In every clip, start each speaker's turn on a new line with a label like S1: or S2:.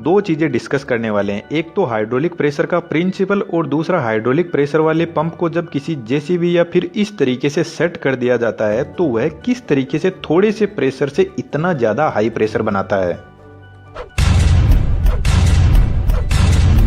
S1: दो चीजें डिस्कस करने वाले हैं। एक तो हाइड्रोलिक प्रेशर का प्रिंसिपल और दूसरा हाइड्रोलिक प्रेशर वाले पंप को जब किसी जेसीबी या फिर इस तरीके से सेट कर दिया जाता है तो वह किस तरीके से थोड़े से प्रेशर से इतना ज्यादा हाई प्रेशर बनाता है।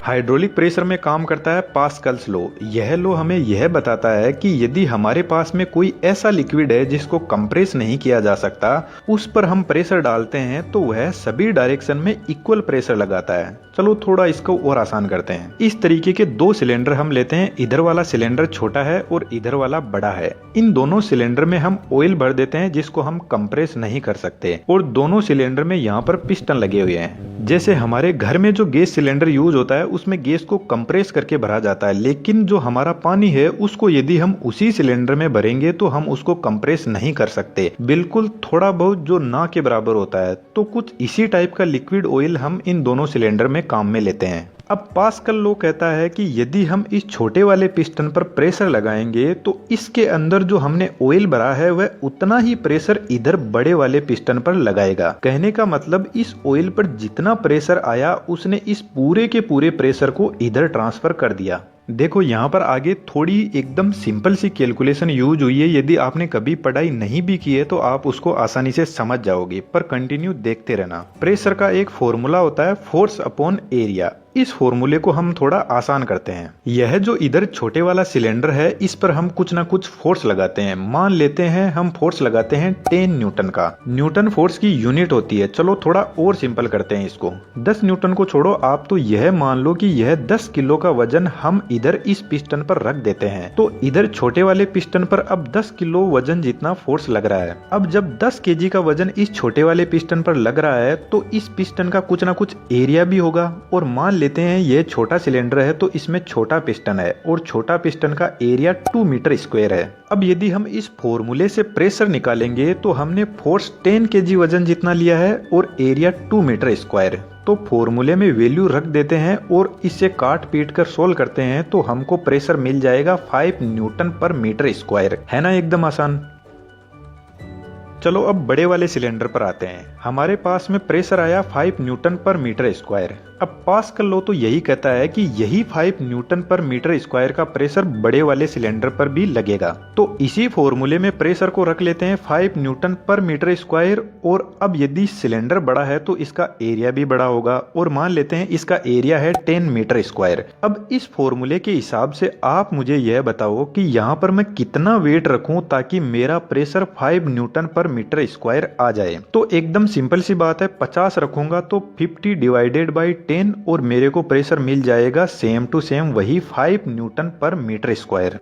S1: हाइड्रोलिक प्रेशर में काम करता है पास्कल्स लॉ। यह लॉ हमें यह बताता है कि यदि हमारे पास में कोई ऐसा लिक्विड है जिसको कंप्रेस नहीं किया जा सकता, उस पर हम प्रेशर डालते हैं तो वह सभी डायरेक्शन में इक्वल प्रेशर लगाता है। चलो थोड़ा इसको और आसान करते हैं। इस तरीके के दो सिलेंडर हम लेते हैं, इधर वाला सिलेंडर छोटा है और इधर वाला बड़ा है। इन दोनों सिलेंडर में हम ऑयल भर देते हैं जिसको हम कंप्रेस नहीं कर सकते, और दोनों सिलेंडर में यहाँ पर पिस्टन लगे हुए हैं। जैसे हमारे घर में जो गैस सिलेंडर यूज होता है उसमें गैस को कंप्रेस करके भरा जाता है, लेकिन जो हमारा पानी है उसको यदि हम उसी सिलेंडर में भरेंगे तो हम उसको कंप्रेस नहीं कर सकते, बिल्कुल थोड़ा बहुत जो ना के बराबर होता है। तो कुछ इसी टाइप का लिक्विड ऑयल हम इन दोनों सिलेंडर में काम में लेते हैं। अब पास्कल लॉ कहता है कि यदि हम इस छोटे वाले पिस्टन पर प्रेशर लगाएंगे तो इसके अंदर जो हमने ऑयल भरा है वह उतना ही प्रेशर इधर बड़े वाले पिस्टन पर लगाएगा। कहने का मतलब इस ऑयल पर जितना प्रेशर आया उसने इस पूरे के पूरे प्रेशर को इधर ट्रांसफर कर दिया। देखो यहाँ पर आगे थोड़ी एकदम सिंपल सी कैलकुलेशन यूज हुई है। यदि आपने कभी पढ़ाई नहीं भी की है तो आप उसको आसानी से समझ जाओगे, पर कंटिन्यू देखते रहना। प्रेशर का एक फॉर्मूला होता है फोर्स अपॉन एरिया। इस फॉर्मूले को हम थोड़ा आसान करते हैं। यह जो इधर छोटे वाला सिलेंडर है इस पर हम कुछ ना कुछ फोर्स लगाते हैं। मान लेते हैं हम फोर्स लगाते हैं 10 न्यूटन का। न्यूटन फोर्स की यूनिट होती है। चलो थोड़ा और सिंपल करते हैं इसको। 10 न्यूटन को छोड़ो, आप तो यह मान लो कि यह 10 किलो का वजन हम इधर इस पिस्टन पर रख देते हैं। तो इधर छोटे वाले पिस्टन पर अब 10 किलो वजन जितना फोर्स लग रहा है। अब जब 10 केजी का वजन इस छोटे वाले पिस्टन पर लग रहा है तो इस पिस्टन का कुछ ना कुछ एरिया भी होगा। और मान लेते हैं ये छोटा सिलेंडर है तो इसमें छोटा पिस्टन है और छोटा पिस्टन का एरिया 2 मीटर स्क्वायर है। अब यदि हम इस फॉर्मूले से प्रेशर निकालेंगे तो हमने फोर्स 10 केजी वजन जितना लिया है और एरिया 2 मीटर स्क्वायर। तो फॉर्मूले में वैल्यू रख देते हैं और इससे काट पीट कर सोल्व करते हैं तो हमको प्रेशर मिल जाएगा 5 न्यूटन पर मीटर स्क्वायर। है ना एकदम आसान। चलो अब बड़े वाले सिलेंडर पर आते हैं। हमारे पास में प्रेशर आया 5 न्यूटन पर मीटर स्क्वायर। अब पास्कल लॉ तो यही कहता है कि यही 5 न्यूटन पर मीटर स्क्वायर का प्रेशर बड़े वाले सिलेंडर पर भी लगेगा। तो इसी फॉर्मूले में प्रेशर को रख लेते हैं 5 न्यूटन पर मीटर स्क्वायर। और अब यदि सिलेंडर बड़ा है तो इसका एरिया भी बड़ा होगा, और मान लेते हैं इसका एरिया है 10 मीटर स्क्वायर। अब इस फॉर्मूले के हिसाब से आप मुझे यह बताओ कि यहाँ पर मैं कितना वेट रखूं ताकि मेरा प्रेशर 5 न्यूटन पर मीटर स्क्वायर आ जाए। तो एकदम सिंपल सी बात है, 50 रखूंगा तो 50 डिवाइडेड बाई 10 और मेरे को प्रेशर मिल जाएगा सेम टू सेम वही 5 न्यूटन पर मीटर स्क्वायर।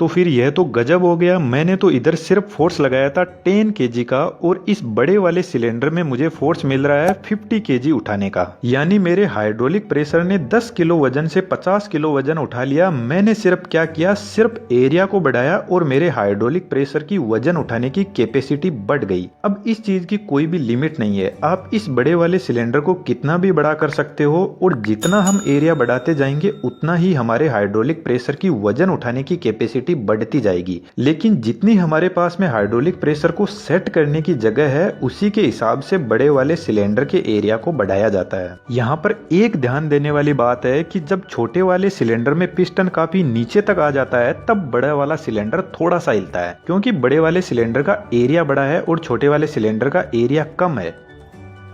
S1: तो फिर यह तो गजब हो गया। मैंने तो इधर सिर्फ फोर्स लगाया था 10 केजी का और इस बड़े वाले सिलेंडर में मुझे फोर्स मिल रहा है 50 केजी उठाने का। यानी मेरे हाइड्रोलिक प्रेशर ने 10 किलो वजन से 50 किलो वजन उठा लिया। मैंने सिर्फ क्या किया, सिर्फ एरिया को बढ़ाया और मेरे हाइड्रोलिक प्रेशर की वजन उठाने की कैपेसिटी बढ़ गई। अब इस चीज की कोई भी लिमिट नहीं है। आप इस बड़े वाले सिलेंडर को कितना भी बड़ा कर सकते हो और जितना हम एरिया बढ़ाते जाएंगे उतना ही हमारे हाइड्रोलिक प्रेशर की वजन उठाने की कैपेसिटी बढ़ती जाएगी। लेकिन जितनी हमारे पास में हाइड्रोलिक प्रेशर को सेट करने की जगह है उसी के हिसाब से बड़े वाले सिलेंडर के एरिया को बढ़ाया जाता है। यहाँ पर एक ध्यान देने वाली बात है कि जब छोटे वाले सिलेंडर में पिस्टन काफी नीचे तक आ जाता है तब बड़ा वाला सिलेंडर थोड़ा सा हिलता है, क्योंकि बड़े वाले सिलेंडर का एरिया बड़ा है और छोटे वाले सिलेंडर का एरिया कम है।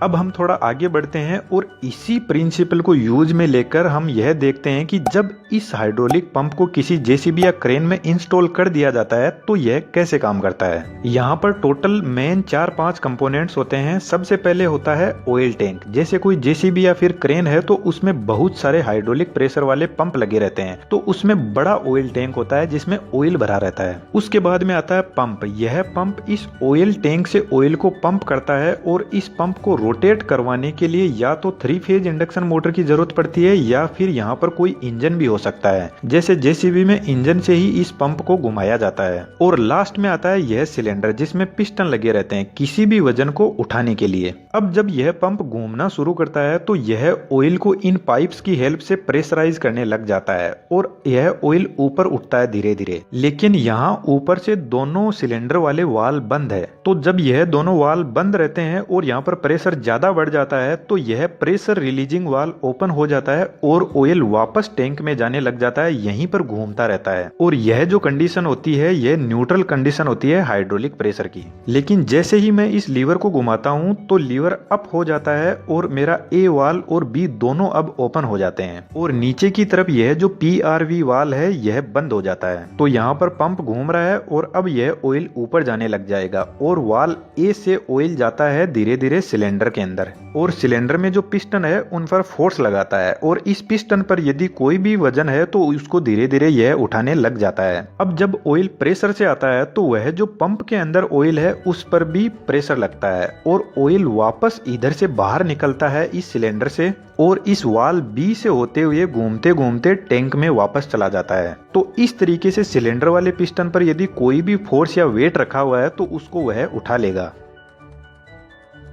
S1: अब हम थोड़ा आगे बढ़ते हैं और इसी प्रिंसिपल को यूज में लेकर हम यह देखते हैं कि जब इस हाइड्रोलिक पंप को किसी जेसीबी या क्रेन में इंस्टॉल कर दिया जाता है तो यह कैसे काम करता है। यहाँ पर टोटल मेन 4-5 कंपोनेंट्स होते हैं। सबसे पहले होता है ऑयल टैंक। जैसे कोई जेसीबी या फिर क्रेन है तो उसमें बहुत सारे हाइड्रोलिक प्रेशर वाले पंप लगे रहते हैं, तो उसमें बड़ा ऑयल टैंक होता है जिसमें ऑयल भरा रहता है। उसके बाद में आता है पंप। यह पंप इस ऑयल टैंक से ऑयल को पंप करता है और इस पंप को रोटेट करवाने के लिए या तो 3 फेज इंडक्शन मोटर की जरूरत पड़ती है या फिर यहाँ पर कोई इंजन भी हो सकता है। जैसे जेसीबी में इंजन से ही इस पंप को घुमाया जाता है। और लास्ट में आता है यह सिलेंडर जिसमें पिस्टन लगे रहते हैं किसी भी वजन को उठाने के लिए। अब जब यह पंप घूमना शुरू करता है तो यह ऑयल को इन पाइप्स की हेल्प से प्रेशराइज करने लग जाता है और यह ऑयल ऊपर उठता है धीरे धीरे। लेकिन यहाँ ऊपर से दोनों सिलेंडर वाले वाल्व बंद है, तो जब यह दोनों वाल्व बंद रहते हैं और यहाँ पर प्रेशर ज्यादा बढ़ जाता है तो यह प्रेशर रिलीजिंग वाल्व ओपन हो जाता है और ऑयल वापस टैंक में जाने लग जाता है, यहीं पर घूमता रहता है। और यह जो कंडीशन होती है यह न्यूट्रल कंडीशन होती है हाइड्रोलिक प्रेशर की। लेकिन जैसे ही मैं इस लीवर को घुमाता हूं तो लीवर अप हो जाता है और मेरा ए वाल्व और बी दोनों अब ओपन हो जाते हैं और नीचे की तरफ यह जो PRV वाल्व है यह बंद हो जाता है। तो यहाँ पर पंप घूम रहा है और अब यह ऑयल ऊपर जाने लग जाएगा और वाल्व ए से ऑयल जाता है धीरे धीरे सिलेंडर के अंदर और सिलेंडर में जो पिस्टन है उन पर फोर्स लगाता है और इस पिस्टन पर यदि कोई भी वजन है तो उसको धीरे धीरे यह उठाने लग जाता है। अब जब ऑयल प्रेशर से आता है तो वह जो पंप के अंदर ऑयल है उस पर भी प्रेशर लगता है और ऑयल वापस इधर से बाहर निकलता है इस सिलेंडर से और इस वाल्व बी से होते हुए घूमते घूमते टैंक में वापस चला जाता है। तो इस तरीके से सिलेंडर वाले पिस्टन पर यदि कोई भी फोर्स या वेट रखा हुआ है तो उसको वह उठा लेगा।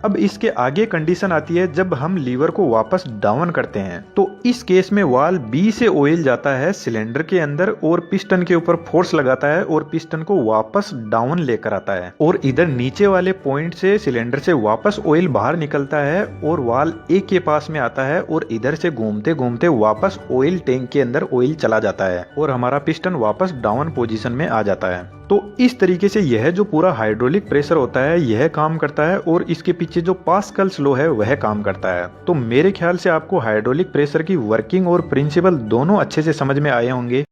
S1: अब इसके आगे कंडीशन आती है जब हम लीवर को वापस डाउन करते हैं तो इस केस में वाल्व बी से ऑयल जाता है सिलेंडर के अंदर और पिस्टन के ऊपर फोर्स लगाता है और पिस्टन को वापस डाउन लेकर आता है और इधर नीचे वाले पॉइंट से सिलेंडर से वापस ऑयल बाहर निकलता है और वाल्व ए के पास में आता है और इधर से घूमते घूमते वापस ऑयल टैंक के अंदर ऑयल चला जाता है और हमारा पिस्टन वापस डाउन पोजीशन में आ जाता है। तो इस तरीके से यह जो पूरा हाइड्रोलिक प्रेशर होता है यह काम करता है और इसके पीछे जो पास्कल्स लॉ है वह काम करता है। तो मेरे ख्याल से आपको हाइड्रोलिक प्रेशर की वर्किंग और प्रिंसिपल दोनों अच्छे से समझ में आए होंगे।